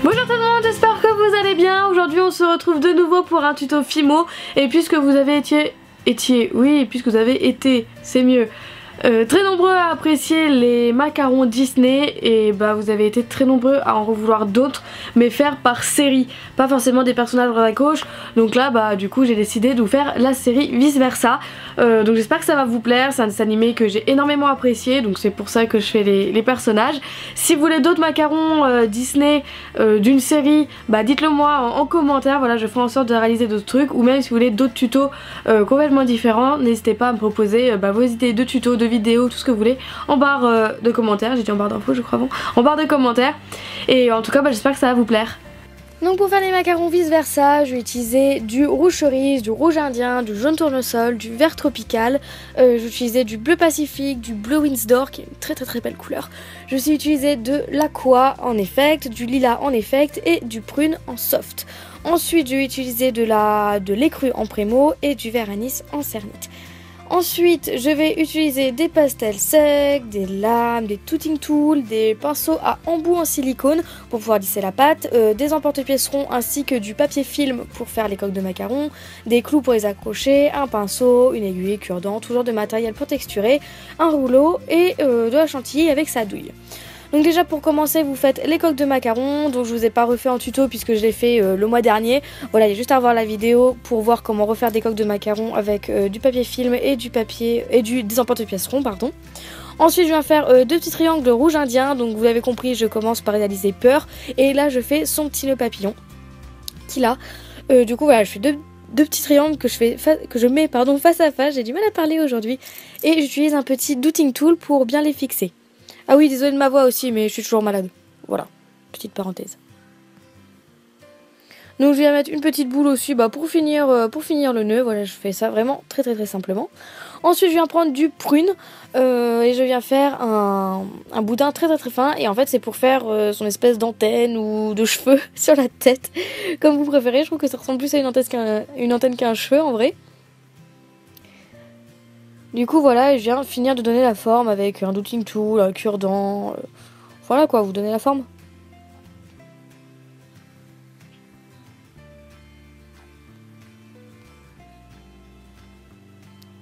Bonjour tout le monde, j'espère que vous allez bien. Aujourd'hui on se retrouve de nouveau pour un tuto Fimo. Et puisque vous avez été, c'est mieux, très nombreux à apprécier les macarons Disney, et bah vous avez été très nombreux à en vouloir d'autres, mais faire par série, pas forcément des personnages à droite à gauche. Donc là bah du coup j'ai décidé de vous faire la série vice versa. Donc j'espère que ça va vous plaire, c'est un dessin animé que j'ai énormément apprécié, donc c'est pour ça que je fais les personnages. Si vous voulez d'autres macarons Disney d'une série, bah dites-le moi en commentaire, voilà, je ferai en sorte de réaliser d'autres trucs, ou même si vous voulez d'autres tutos complètement différents, n'hésitez pas à me proposer vos idées de tutos, de vidéos, tout ce que vous voulez en barre de commentaires. J'ai dit en barre d'infos je crois avant, en barre de commentaires. Et en tout cas bah, j'espère que ça va vous plaire. Donc pour faire les macarons vice versa, je vais utiliser du rouge cerise, du rouge indien, du jaune tournesol, du vert tropical. Je vais utiliser du bleu pacifique, du bleu Windsor qui est une très belle couleur. Je vais aussi utiliser de l'aqua en effect, du lilas en effect et du prune en soft. Ensuite je vais utiliser de l'écru en prémo et du vert anis en cernite. Ensuite, je vais utiliser des pastels secs, des lames, des tooting tools, des pinceaux à embout en silicone pour pouvoir lisser la pâte, des emporte-pièces ronds ainsi que du papier film pour faire les coques de macarons, des clous pour les accrocher, un pinceau, une aiguille, cure-dent, tout genre de matériel pour texturer, un rouleau et de la chantilly avec sa douille. Donc déjà pour commencer vous faites les coques de macarons, donc je vous ai pas refait en tuto puisque je l'ai fait le mois dernier. Voilà, il y a juste à voir la vidéo pour voir comment refaire des coques de macarons avec du papier film et des emporte-pièces ronds, pardon. Ensuite je viens faire deux petits triangles rouge indien, donc vous avez compris je commence par réaliser peur et là je fais son petit nœud papillon qu'il a. Du coup voilà, je fais deux petits triangles que je mets face à face, j'ai du mal à parler aujourd'hui, et j'utilise un petit douting tool pour bien les fixer. Ah oui, désolée de ma voix aussi, mais je suis toujours malade. Voilà, petite parenthèse. Donc je viens mettre une petite boule aussi pour finir le nœud. Voilà, je fais ça vraiment très simplement. Ensuite, je viens prendre du prune et je viens faire un boudin très fin. Et en fait, c'est pour faire son espèce d'antenne ou de cheveux sur la tête, comme vous préférez. Je trouve que ça ressemble plus à une antenne qu'à un cheveu en vrai. Du coup voilà, je viens finir de donner la forme avec un douting tool, un cure-dent, voilà quoi, vous donnez la forme.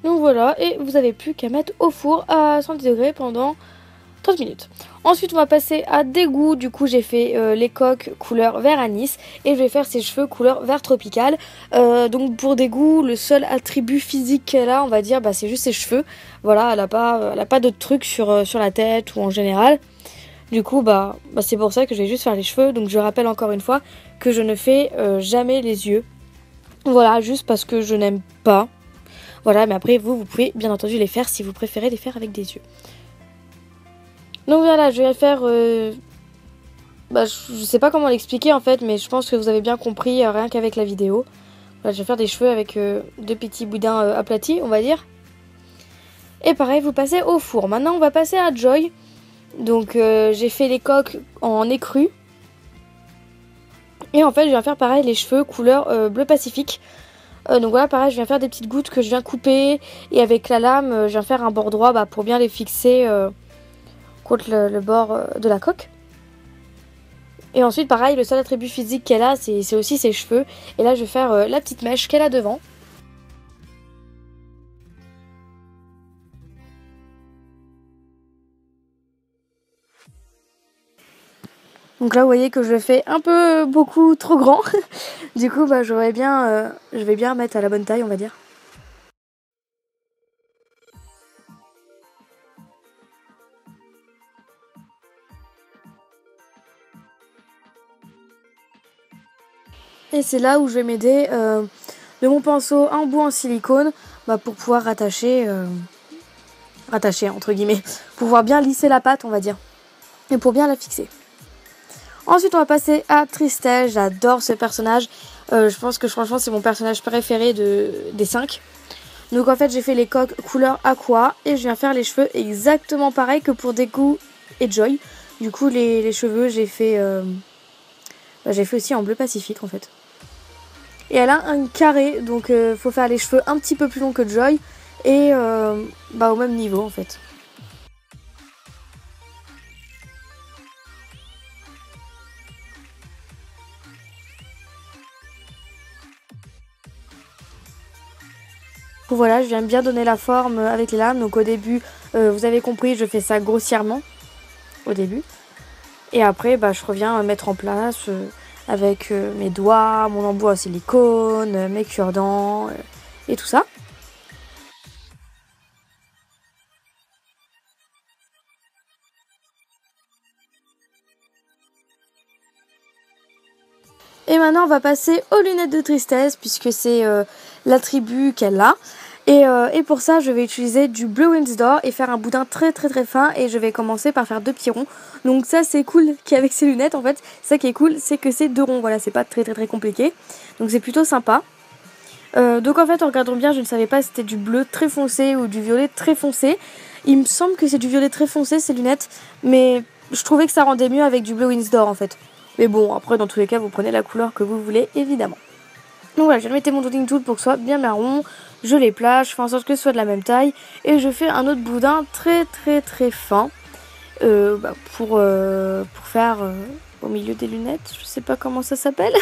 Donc voilà, et vous n'avez plus qu'à mettre au four à 110 degrés pendant 30 minutes. Ensuite on va passer à dégoût, du coup j'ai fait les coques couleur vert anis et je vais faire ses cheveux couleur vert tropical. Donc pour dégoût, le seul attribut physique qu'elle a, on va dire, c'est juste ses cheveux. Voilà, elle a pas d'autres trucs sur la tête ou en général. Du coup c'est pour ça que je vais juste faire les cheveux. Donc je rappelle encore une fois que je ne fais jamais les yeux. Voilà, juste parce que je n'aime pas. Voilà, mais après vous pouvez bien entendu les faire si vous préférez les faire avec des yeux. Donc voilà, je vais faire, je sais pas comment l'expliquer en fait, mais je pense que vous avez bien compris rien qu'avec la vidéo. Voilà, je vais faire des cheveux avec deux petits boudins aplatis, on va dire. Et pareil, vous passez au four. Maintenant, on va passer à Joy. Donc j'ai fait les coques en écru. Et en fait, je viens faire pareil les cheveux couleur bleu pacifique. Donc voilà, pareil, je viens faire des petites gouttes que je viens couper. Et avec la lame, je viens faire un bord droit pour bien les fixer contre le bord de la coque. Et ensuite pareil, le seul attribut physique qu'elle a c'est aussi ses cheveux. Et là je vais faire la petite mèche qu'elle a devant. Donc là vous voyez que je le fais un peu beaucoup trop grand. Du coup je vais bien mettre à la bonne taille on va dire. Et c'est là où je vais m'aider de mon pinceau en bout en silicone pour pouvoir rattacher entre guillemets, pour pouvoir bien lisser la pâte on va dire, et pour bien la fixer. Ensuite on va passer à Tristel, j'adore ce personnage, je pense que franchement c'est mon personnage préféré des 5. Donc en fait j'ai fait les coques couleur aqua et je viens faire les cheveux exactement pareil que pour Deku et Joy. Du coup les cheveux j'ai fait aussi en bleu pacifique en fait. Et elle a un carré, donc faut faire les cheveux un petit peu plus longs que Joy et au même niveau en fait. coup voilà, je viens bien donner la forme avec les lames. Donc au début, vous avez compris, je fais ça grossièrement au début. Et après, bah, je reviens mettre en place avec mes doigts, mon embout à silicone, mes cure-dents et tout ça. Et maintenant on va passer aux lunettes de tristesse puisque c'est l'attribut qu'elle a. Et pour ça je vais utiliser du Blue Windsor et faire un boudin très fin, et je vais commencer par faire 2 petits ronds. Donc ça c'est cool qu'avec ces lunettes en fait, ça qui est cool c'est que c'est 2 ronds, voilà, c'est pas très compliqué. Donc c'est plutôt sympa. Donc en fait en regardant bien je ne savais pas si c'était du bleu très foncé ou du violet très foncé. Il me semble que c'est du violet très foncé ces lunettes, mais je trouvais que ça rendait mieux avec du Blue Windsor en fait. Mais bon, après, dans tous les cas, vous prenez la couleur que vous voulez, évidemment. Donc voilà, je vais mettre mon dotting tool pour que ce soit bien marron. Je les place, je fais en sorte que ce soit de la même taille. Et je fais un autre boudin très fin. Pour faire au milieu des lunettes. Je sais pas comment ça s'appelle.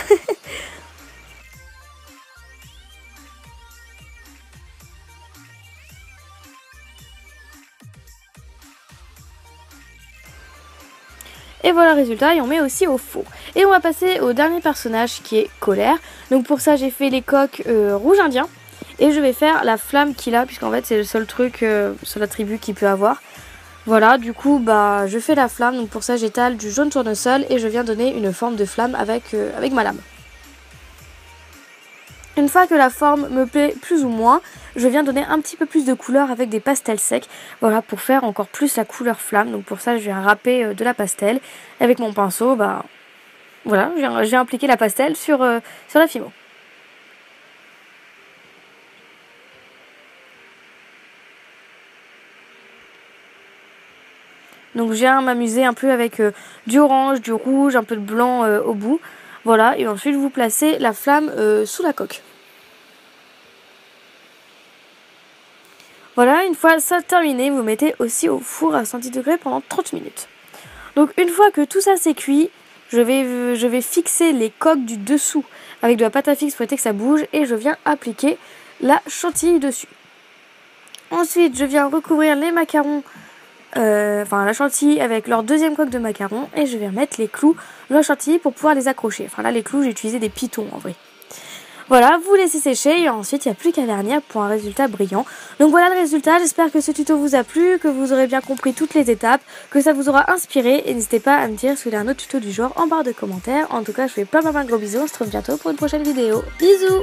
Et voilà le résultat, et on met aussi au four. Et on va passer au dernier personnage qui est Colère. Donc pour ça j'ai fait les coques rouge indien. Et je vais faire la flamme qu'il a, puisqu'en fait c'est le seul truc, seul attribut qu'il peut avoir. Voilà, du coup bah je fais la flamme, donc pour ça j'étale du jaune tournesol et je viens donner une forme de flamme avec ma lame. Une fois que la forme me plaît plus ou moins, je viens donner un petit peu plus de couleur avec des pastels secs. Voilà, pour faire encore plus la couleur flamme. Donc pour ça, je viens râper de la pastel. Avec mon pinceau, bah voilà, j'ai appliqué la pastel sur la Fimo. Donc je viens m'amuser un peu avec du orange, du rouge, un peu de blanc au bout. Voilà, et ensuite vous placez la flamme sous la coque. Voilà, une fois ça terminé, vous mettez aussi au four à 110 degrés pendant 30 minutes. Donc une fois que tout ça c'est cuit, je vais fixer les coques du dessous avec de la pâte à fixe pour éviter que ça bouge, et je viens appliquer la chantilly dessus. Ensuite, je viens recouvrir les macarons, la chantilly avec leur deuxième coque de macarons, et je viens mettre les clous de la chantilly pour pouvoir les accrocher. Enfin là, les clous, j'ai utilisé des pitons en vrai. Voilà, vous laissez sécher et ensuite il n'y a plus qu'à vernir pour un résultat brillant. Donc voilà le résultat, j'espère que ce tuto vous a plu, que vous aurez bien compris toutes les étapes, que ça vous aura inspiré, et n'hésitez pas à me dire si vous voulez un autre tuto du genre en barre de commentaires. En tout cas, je vous fais plein de gros bisous, on se retrouve bientôt pour une prochaine vidéo. Bisous!